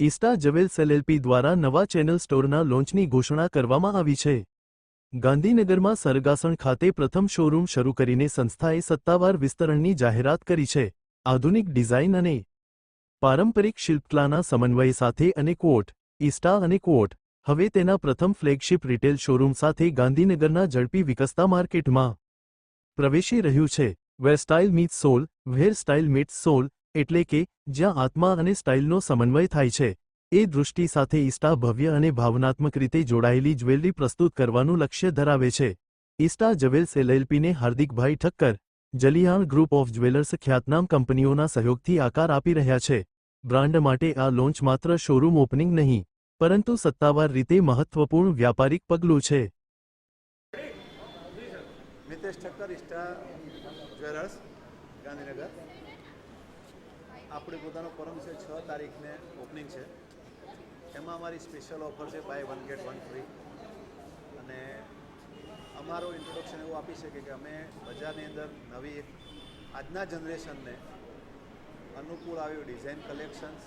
ઈસ્ટા jewels LLP દ્વારા નવા channel સ્ટોરના લોન્ચની ઘોષણા કરવામાં આવી છે. ગાંધીનગરમાં સરગાસણ ખાતે પ્રથમ શોરૂમ શરૂ કરીને સંસ્થાએ સત્તાવાર વિસ્તરણની જાહેરાત કરી છે. આધુનિક ડિઝાઇન અને પારંપરિક શિલ્પકલાના સમન્વય સાથે અને ઈસ્ટા અને હવે તેના પ્રથમ ફ્લેગશિપ રિટેલ શોરૂમ સાથે ગાંધીનગરના ઝડપી વિકસતા માર્કેટમાં પ્રવેશી રહ્યું છે. વેર સ્ટાઇલ મીટ્સ સોલ, વેર સ્ટાઇલ મીટ્સ સોલ, એટલે કે જ્યાં આત્મા અને સ્ટાઇલનો સમન્વય થાય છે. એ દૃષ્ટિ સાથે ઈસ્ટા ભવ્ય અને ભાવનાત્મક રીતે જોડાયેલી જ્વેલરી પ્રસ્તુત કરવાનું લક્ષ્ય ધરાવે છે. ઈસ્ટા જ્વેલ્સ એલએલપીને હાર્દિકભાઈ Thakkar, Jaliyan group of jewellers ખ્યાતનામ કંપનીઓના સહયોગથી આકાર આપી રહ્યા છે. બ્રાન્ડ માટે આ લોન્ચ માત્ર શોરૂમ ઓપનિંગ નહીં, પરંતુ સત્તાવાર રીતે મહત્વપૂર્ણ વ્યાપારિક પગલું છે. મિતેશ ઠક્કર, ઈસ્ટા જ્વેલર્સ, ગાંધીનગર. આપણે પોતાનો પરમ છે 6 તારીખને ઓપનિંગ છે. એમાં અમારી સ્પેશિયલ ઓફર છે બાય 1 ગેટ 1 ફ્રી. અને અમારો ઇન્ટ્રોડક્શન એવું આપી શકે કે અમે બજારની અંદર નવી આજના જનરેશનને અનુકૂળ આવી ડિઝાઇન કલેક્શન્સ